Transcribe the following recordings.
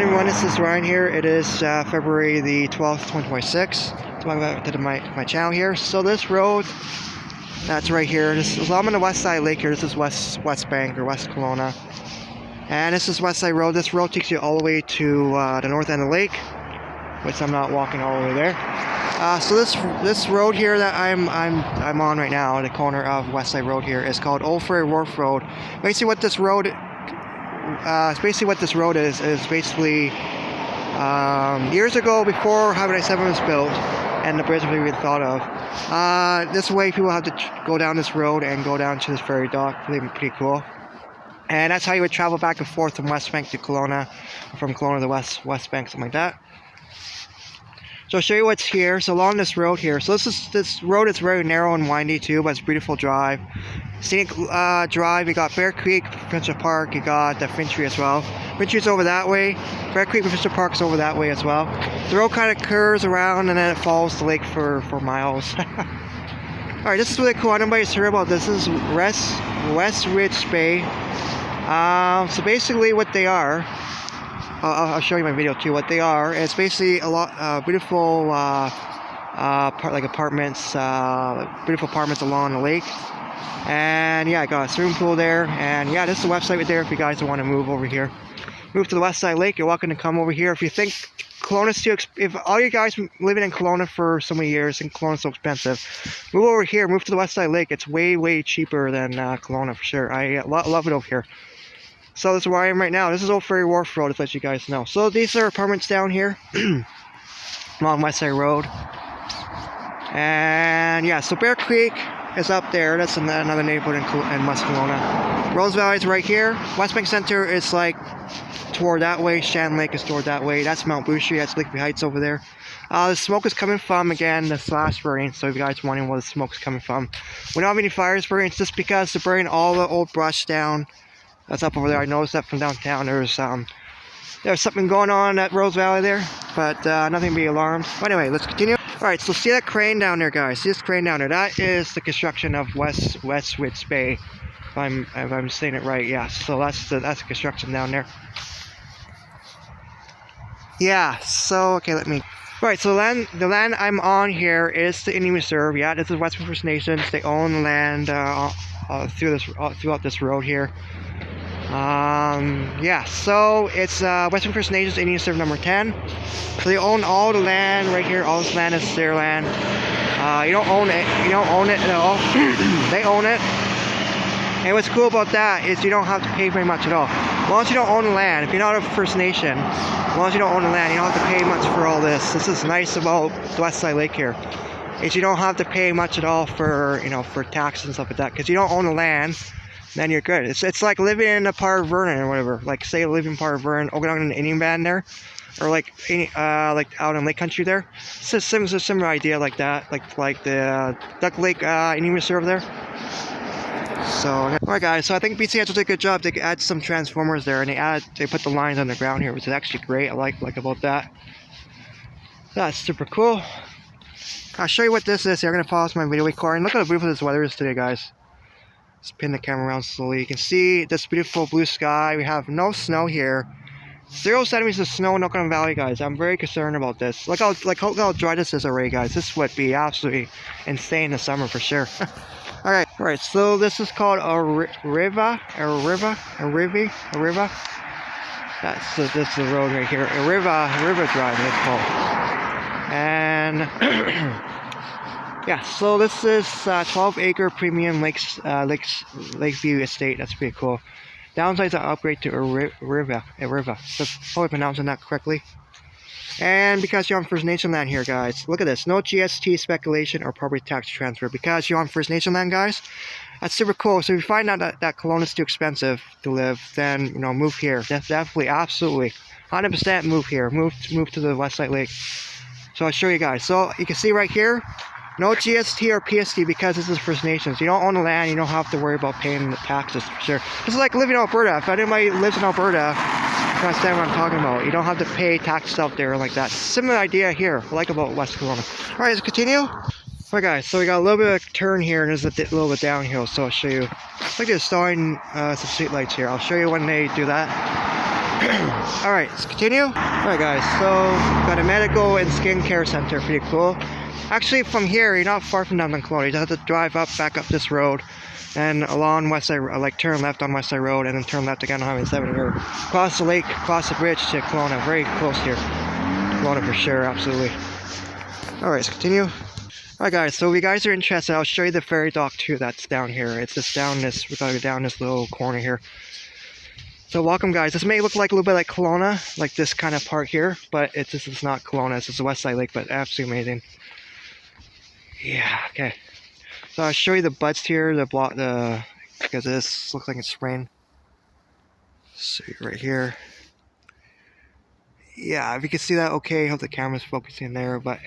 everyone, this is Ryan here. It is February the 12th, 2026. Welcome back to my channel here. So this road, that's right here. I'm on the west side lake here. This is West Bank or West Kelowna. And this is Westside Road. This road takes you all the way to the north end of the lake, which I'm not walking all the way there. So this road here that I'm on right now, the corner of Westside Road here, is called Old Ferry Wharf Road. Basically what this road is basically years ago, before Highway 97 was built and the bridge was even thought of, this way people have to go down this road and go down to this ferry dock. Pretty cool. And that's how you would travel back and forth from West Bank to Kelowna, from Kelowna to West Bank, something like that. So I'll show you what's here. So along this road here, so this road is very narrow and windy too, but it's a beautiful drive. Scenic drive. You got Bear Creek, Provincial Park. You got the Fintry as well. Fintry's over that way. Bear Creek, Provincial Park's over that way as well. The road kind of curves around and then it follows the lake for miles. Alright, this is really cool. Nobody's heard about this. This is West Ridge Bay. So basically what they are, I'll show you my video too. What they are, it's basically a lot beautiful like apartments, beautiful apartments along the lake. And yeah, I got a swimming pool there. And yeah, this is the website right there if you guys want to move over here. Move to the west side lake, you're welcome to come over here. If you think Kelowna's too if all you guys living in Kelowna for so many years and Kelowna's so expensive, move over here, move to the west side lake. It's way cheaper than Kelowna for sure. I love it over here. So this is where I am right now. This is Old Ferry Wharf Road, to let you guys know. So these are apartments down here along Westside Road. And yeah, so Bear Creek is up there. That's another neighborhood in West Kelowna. Rose Valley is right here. West Bank Center is like toward that way. Shan Lake is toward that way. That's Mount Bushy. That's Lakeview Heights over there. The smoke is coming from, again, this last burning. So if you guys wondering where the smoke's coming from, we don't have any fires burning. It's just because they're burning all the old brush down. That's up over there. I noticed that from downtown. There's something going on at Rose Valley there, but nothing to be alarmed. But anyway, let's continue. All right, so see that crane down there, guys? See this crane down there? That is the construction of West Ridge Bay. If I'm saying it right, yeah. So that's the construction down there. Yeah. So okay, let me. All right, so the land I'm on here is the Indian Reserve. Yeah, this is Western First Nations. They own the land throughout this road here. Yeah, so it's Western First Nations Indian Reserve number 10. So they own all the land right here. All this land is their land. You don't own it. You don't own it at all. They own it. And what's cool about that is you don't have to pay very much at all. As long as you don't own the land, if you're not a First Nation, as long as you don't own the land, you don't have to pay much for all this. This is nice about the West Side Lake here, is you don't have to pay much at all for for taxes and stuff like that, because you don't own the land. Then you're good. It's like living in a part of Vernon or whatever. Like say living in part of Vernon, Okanagan Indian Band there, or like out in Lake Country there. It's a similar idea like that, like the Duck Lake Indian Reserve there. So alright guys, so I think BC did a good job. They add some transformers there, and they put the lines on the ground here, which is actually great. I like about that. That's super cool. I'll show you what this is. I'm gonna pause my video recording. Look how beautiful this weather is today, guys. Spin the camera around slowly. You can see this beautiful blue sky. We have no snow here. 0 centimeters of snow in Okanagan Valley, guys. I'm very concerned about this. Look how dry this is already, guys. This would be absolutely insane in the summer for sure. Alright, so this is called a river. This is the road right here. A river drive, it's called. And yeah, so this is 12-acre premium Lakeview estate. That's pretty cool. Downsides are upgrade to a river. So probably pronouncing that correctly. And because you're on First Nation land here, guys, look at this. No GST speculation or property tax transfer. Because you're on First Nation land, guys, that's super cool. So if you find out that Kelowna's too expensive to live, then move here. Definitely, absolutely, 100% move here. Move to the West Side Lake. So I'll show you guys. So you can see right here, no GST or PST because this is First Nations. You don't own the land, you don't have to worry about paying the taxes for sure. This is like living in Alberta. If anybody lives in Alberta, you understand what I'm talking about. You don't have to pay taxes out there like that. Similar idea here, I like about West Kelowna. Alright, let's continue. Alright guys, so we got a little bit of turn here and there's a little bit downhill, so I'll show you. Look at installing some street lights here. I'll show you when they do that. Alright, let's continue. Alright guys, so got a medical and skincare center, pretty cool. Actually from here, you're not far from downtown Kelowna. You just have to drive back up this road and along Westside, like turn left on Westside Road and then turn left again on Highway 7 here. Cross the lake, cross the bridge to Kelowna, very close here. Kelowna for sure, absolutely. Alright, let's continue. Alright guys, so if you guys are interested, I'll show you the ferry dock too that's down here. It's just down this, we gotta go down this little corner here. So welcome guys, this may look like a little bit like Kelowna, like this kind of part here, but it's not Kelowna, it's just the Westside Lake, but absolutely amazing. Yeah, okay. So I'll show you the butts here, because this looks like it's rain. See right here. Yeah, if you can see that okay, I hope the camera's focusing there, but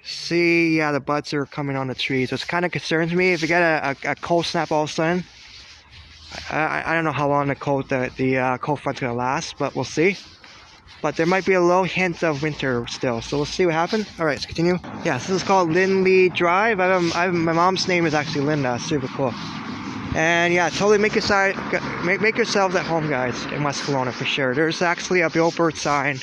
see, yeah, the buds are coming on the trees, which kind of concerns me. If you get a cold snap all of a sudden, I don't know how long the cold front's gonna last, but we'll see. But there might be a low hint of winter still, so we'll see what happens. All right, let's continue. Yeah, so this is called Lindley Drive. My mom's name is actually Linda. Super cool. And yeah, totally make yourselves at home, guys, in West Kelowna for sure. There's actually a billboard sign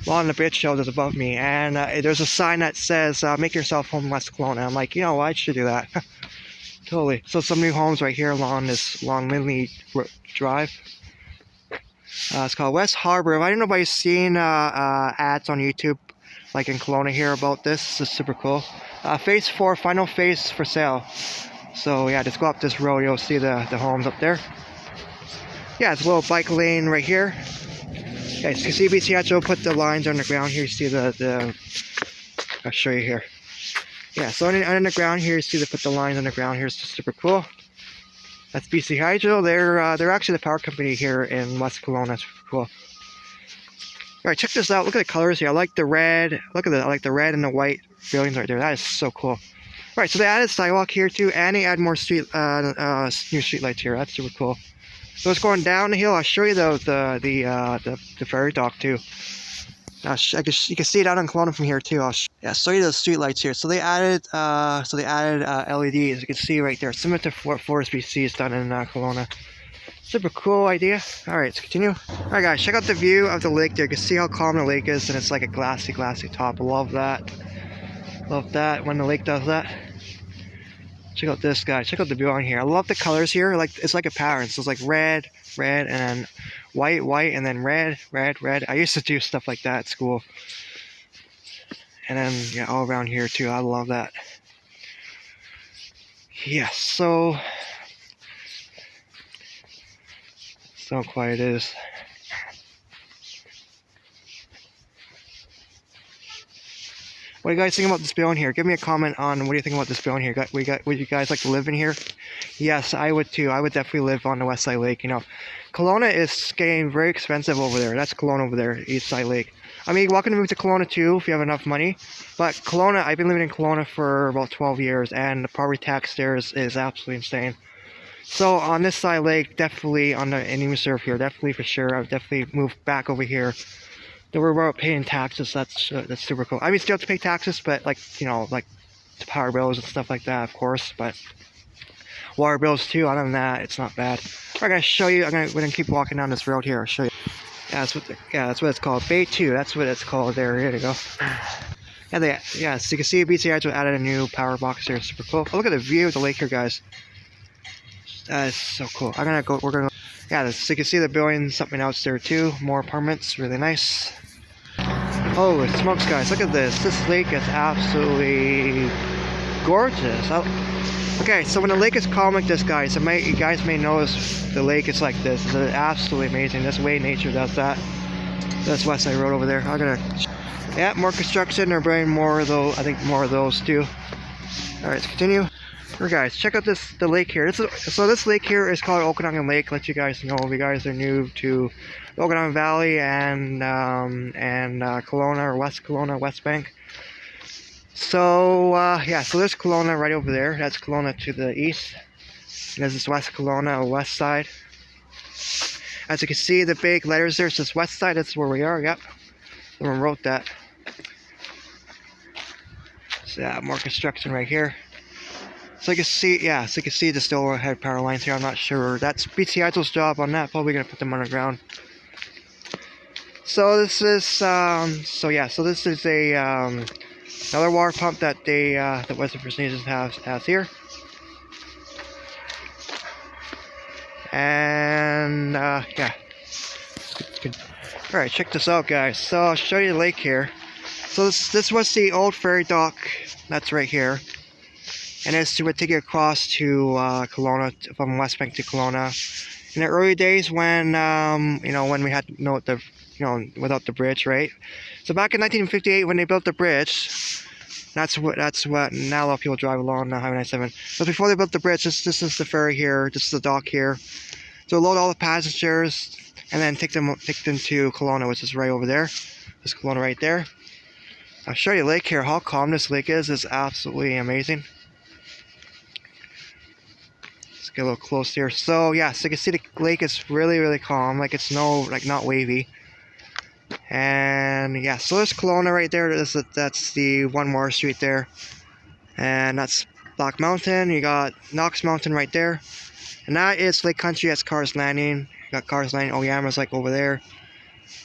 along the bridge show that's above me, and there's a sign that says "Make yourself home in West Kelowna." I'm like, you know what, I should do that. Totally. So some new homes right here along Lindley Drive. It's called West Harbor. If I don't know if you've seen ads on YouTube, like in Kelowna here about this. This is super cool. Phase 4, final phase for sale. So yeah, just go up this road, you'll see the homes up there. Yeah, it's a little bike lane right here. Yeah, you can see BC Actual put the lines underground here. You see I'll show you here. Yeah, so underground here, you see they put the lines underground here. It's just super cool. That's BC Hydro. They're actually the power company here in West Kelowna. That's cool. All right, check this out. Look at the colors here. I like the red. Look at I like the red and the white buildings right there. That is so cool. All right, so they added sidewalk here too, and they add more new street lights here. That's super cool. So it's going down the hill. I'll show you the ferry dock too. You can see it out in Kelowna from here too. I'll show you the street lights here. So they added LEDs. You can see right there, similar to Forest BC is done in Kelowna. Super cool idea. All right, let's continue. All right, guys, check out the view of the lake there. You can see how calm the lake is, and it's like a glassy top. I love that. Love that when the lake does that. Check out this, guys. Check out the view on here. I love the colors here. Like it's like a pattern. So it's like red, and then white, and then red. I used to do stuff like that at school. And then yeah, all around here too. I love that. Yeah, so quiet it is. What do you guys think about this building here? Give me a comment on what do you think about this building here. Would you guys like to live in here? Yes, I would too. I would definitely live on the Westside Lake. You know, Kelowna is getting very expensive over there. That's Kelowna over there, East Side Lake. I mean, you're welcome to move to Kelowna too if you have enough money. But Kelowna, I've been living in Kelowna for about 12 years, and the property tax there is absolutely insane. So on this side lake, definitely on the Indian Reserve here, definitely for sure. I would definitely move back over here. Don't worry about paying taxes. That's super cool. I mean, still have to pay taxes, but like, you know, like the power bills and stuff like that, of course. But water bills too. Other than that, it's not bad. I'm gonna show you. We're gonna keep walking down this road here. I'll show you. Yeah, that's what it's called. Bay 2. That's what it's called. There. Here you go. Yeah, so you can see BC Hydro added a new power box here. Super cool. Oh, look at the view of the lake here, guys. That is so cool. We're gonna go. Yeah, so you can see the building, something else there too. More apartments. Really nice. Oh, it smokes, guys. Look at this. This lake is absolutely gorgeous. Okay, so when the lake is calm like this, guys, you guys may notice the lake is like this. It's absolutely amazing. That's the way nature does that. That's Westside Road over there. Yeah, more construction. They're bringing more of those. I think more of those too. All right, let's continue. Here, guys, check out the lake here. This lake here is called Okanagan Lake. Let you guys know if you guys are new to the Okanagan Valley and Kelowna or West Kelowna, West Bank. So yeah, so there's Kelowna right over there. That's Kelowna to the east. And this is West Kelowna, West Side. As you can see, the big letters there says Westside. That's where we are. Yep, someone wrote that. So yeah, more construction right here. So you can see, yeah, so you can see the still overhead power lines here. I'm not sure. That's BC Hydro's job on that. Probably gonna put them underground. So this is so this is a another water pump that that Western First Nations has here, and yeah. Good. All right, check this out, guys. So I'll show you the lake here. So this was the old ferry dock that's right here, and it's to take you across to Kelowna, from West Bank to Kelowna. In the early days when you know, when we had without the bridge, right? So back in 1958 when they built the bridge, that's what now a lot of people drive along Highway 97. But before they built the bridge, this is the ferry here, this is the dock here. So load all the passengers and then take them to Kelowna, which is right over there. There's Kelowna right there. I'll show you the lake here. How calm this lake is absolutely amazing. Let's get a little close here. So yeah, so you can see the lake is really calm. Like it's not wavy. And yeah, so there's Kelowna right there. That's the one more street there, and that's Black Mountain. You got Knox Mountain right there, and that is Lake Country. That's Cars Landing. You got Cars Landing. Oyama's like over there,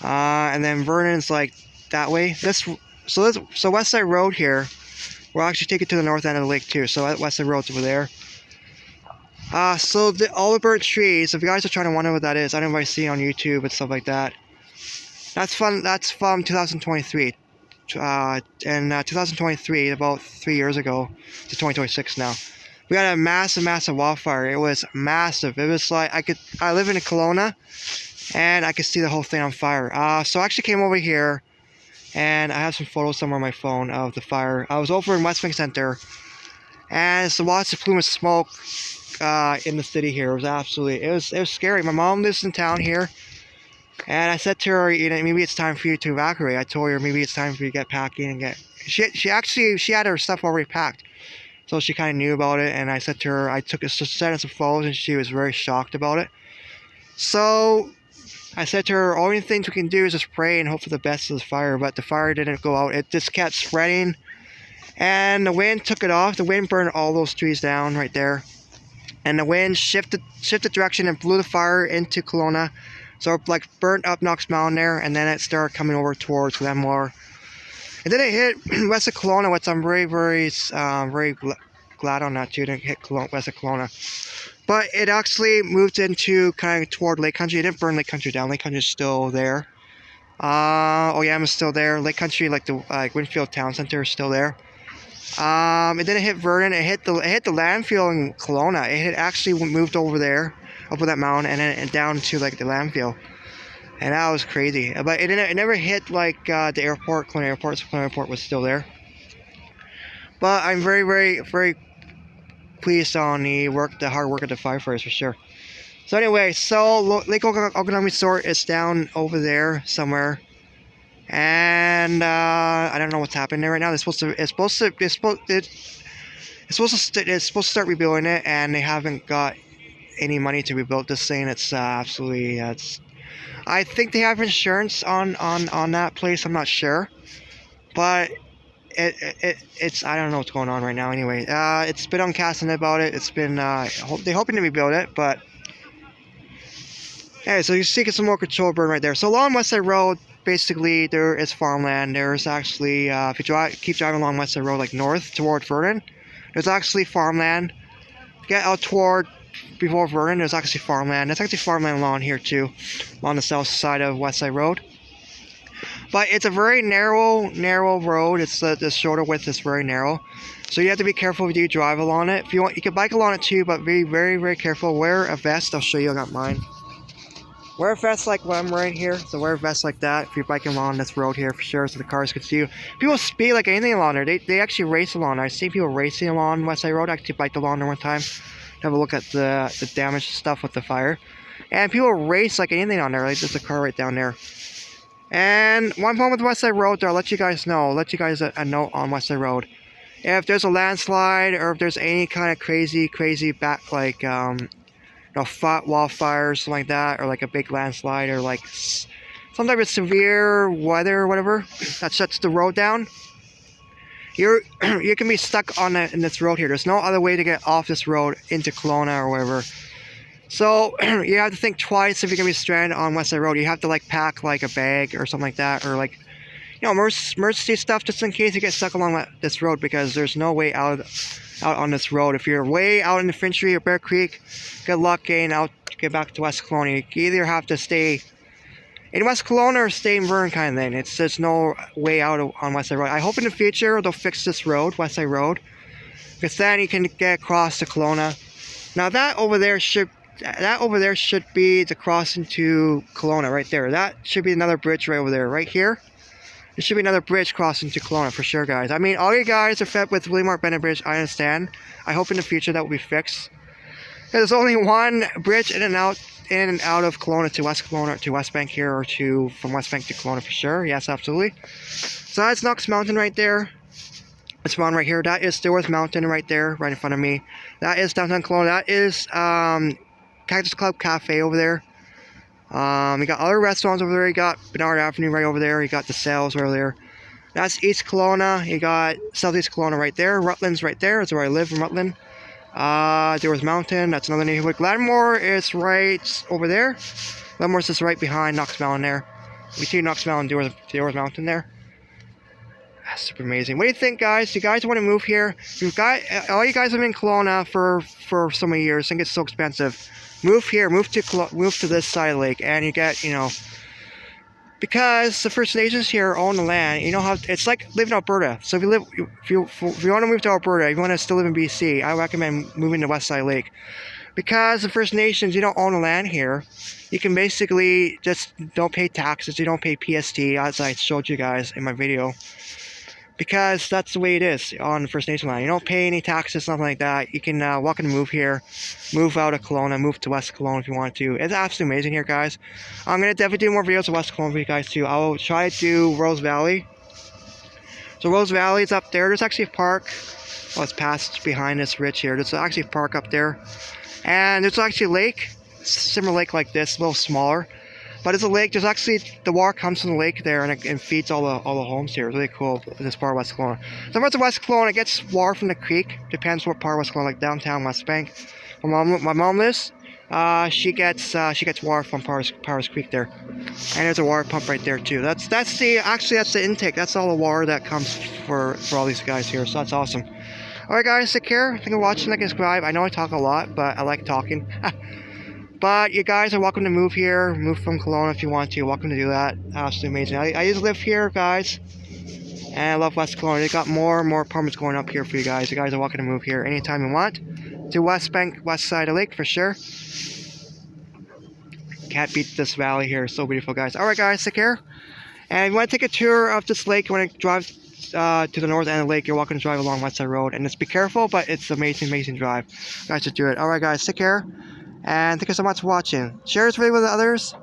and then Vernon's like that way. So Westside Road here. We'll actually take it to the north end of the lake too. So Westside Road's over there. So all the burnt trees. If you guys are trying to wonder what that is, I don't know if I see it on YouTube and stuff like that. That's from 2023. In 2023, about 3 years ago, to 2026 now, we had a massive wildfire. It was massive. It was like I live in Kelowna, and I could see the whole thing on fire. So I actually came over here, and I have some photos somewhere on my phone of the fire. I was over in West Bank Center, and it's lots of plume of smoke in the city here. It was scary. My mom lives in town here. And I said to her, you know, maybe it's time for you to evacuate. I told her maybe it's time for you to get packing and get. She had her stuff already packed, so she kind of knew about it. And I said to her, I sent her some photos, and she was very shocked about it. So I said to her, only things we can do is just pray and hope for the best of the fire. But the fire didn't go out. It just kept spreading, and the wind took it off. The wind burned all those trees down right there, and the wind shifted direction and blew the fire into Kelowna. So it like burnt up Knox Mountain there, and then it started coming over towards Glenmore. And then it hit west of Kelowna, which I'm very glad on that too. It didn't hit west of Kelowna. But it actually moved into kind of toward Lake Country. It didn't burn Lake Country down. Lake Country is still there. Oyama's still there. Lake Country, like the Winfield Town Center, is still there. And then it hit Vernon. It hit the landfill in Kelowna. It had actually moved over there, up that mountain, and then down to like the landfill, and that was crazy. But it never hit like the airport, Kelowna Airport. So Kelowna Airport was still there. But I'm very pleased on the hard work of the firefighters for sure. So anyway, so Lake Okanagan Resort is down over there somewhere, and I don't know what's happening there right now. It's supposed to start rebuilding it, and they haven't got any money to rebuild this thing. It's absolutely I think they have insurance on that place. I'm not sure, but it's I don't know what's going on right now. Anyway, it's been on casting about it. It's been they're hoping to rebuild it, but anyway, so you see some more control burn right there. So along Westside Road, basically there is farmland. There's actually if you keep driving along Westside Road like north toward Vernon, there's actually farmland. Get out toward before Vernon, there's actually farmland. There's actually farmland along here too, on the south side of Westside Road. But it's a very narrow road. It's the shoulder width is very narrow, so you have to be careful if you drive along it. If you want, you can bike along it too, but be very careful. Wear a vest. I'll show you. I got mine. Wear a vest like what I'm wearing here. So wear a vest like that if you're biking along this road here for sure, so the cars can see you. People speed like anything along there. They actually race along there. I've seen people racing along Westside Road. I actually biked along there one time. Have a look at the damaged stuff with the fire, and people race like anything on there. Like there's a car right down there. And one problem with Westside Road, there, I'll let you guys know. I'll let you guys a note on Westside Road. If there's a landslide or if there's any kind of crazy back like wildfires, something like that, or like a big landslide, or like some type of severe weather or whatever that shuts the road down, you can be stuck in this road here. There's no other way to get off this road into Kelowna or wherever. So you have to think twice if you're gonna be stranded on Westside Road. You have to like pack like a bag or something like that, or like, you know, emergency stuff just in case you get stuck along this road, because there's no way out on this road. If you're way out in the Fintry or Bear Creek, good luck getting out to get back to West Kelowna. You either have to stay in West Kelowna or stay in Vern kind of thing. There's no way out on Westside Road. I hope in the future they'll fix this road, Westside Road, because then you can get across to Kelowna. Now that over there should be the crossing to Kelowna right there. That should be another bridge right over there, right here. There should be another bridge crossing to Kelowna for sure, guys. I mean, all you guys are fed with William Mark Bennett Bridge, I understand. I hope in the future that will be fixed. There's only one bridge in and out of Kelowna to West Kelowna, to West Bank here, or from West Bank to Kelowna for sure. Yes, absolutely. So that's Knox Mountain right there. This one right here, that is Stewart's Mountain right there, right in front of me. That is downtown Kelowna. That is Cactus Club Cafe over there. You got other restaurants over there. You got Bernard Avenue right over there. You got the sales over there. That's East Kelowna. You got Southeast Kelowna right there. Rutland's right there. That's where I live in Rutland. Stewart's Mountain. That's another neighborhood. Gladmore is right over there. Gladmore's just right behind Knox Mountain there. Between Knox Mountain and Stewart's Mountain there. That's super amazing. What do you think, guys? Do you guys want to move here? All you guys have been in Kelowna for so many years. Think it's so expensive. Move here. Move to this side of the lake, and you get, you know, because the First Nations here own the land. You know how it's like living in Alberta. So if you want to move to Alberta, if you want to still live in BC, I recommend moving to Westside Lake, because the First Nations, you don't own the land here. You can basically just don't pay taxes. You don't pay PST, as I showed you guys in my video. Because that's the way it is on the First Nation land. You don't pay any taxes, nothing like that. You can walk and move here, move out of Kelowna, move to West Kelowna if you want to. It's absolutely amazing here, guys. I'm going to definitely do more videos of West Kelowna for you guys too. I will try to do Rose Valley. So Rose Valley is up there. There's actually a park. Oh, it's past behind this ridge here. There's actually a park up there. And there's actually a lake, similar lake like this, a little smaller. But it's a lake. There's actually, the water comes from the lake there, and it feeds all the homes here. It's really cool, this part of West Kelowna. Some parts of West Kelowna, it gets water from the creek. Depends what part of West Kelowna, like downtown West Bank. My mom lives. She gets water from Powers Creek there, and there's a water pump right there too. That's the intake. That's all the water that comes for all these guys here. So that's awesome. All right, guys, take care. Thank you for watching. Like and subscribe. I know I talk a lot, but I like talking. But you guys are welcome to move here, move from Kelowna if you want to. You're welcome to do that. Absolutely amazing. I used to live here, guys, and I love West Kelowna. They got more and more apartments going up here for you guys. You guys are welcome to move here anytime you want. To West Bank, west side of the lake for sure. Can't beat this valley here. It's so beautiful, guys. Alright, guys, take care. And if you want to take a tour of this lake, you want to drive to the north end of the lake, you're welcome to drive along Westside Road. And just be careful, but it's amazing, amazing drive. You guys should do it. Alright, guys, take care. And thank you so much for watching. Share this video with others.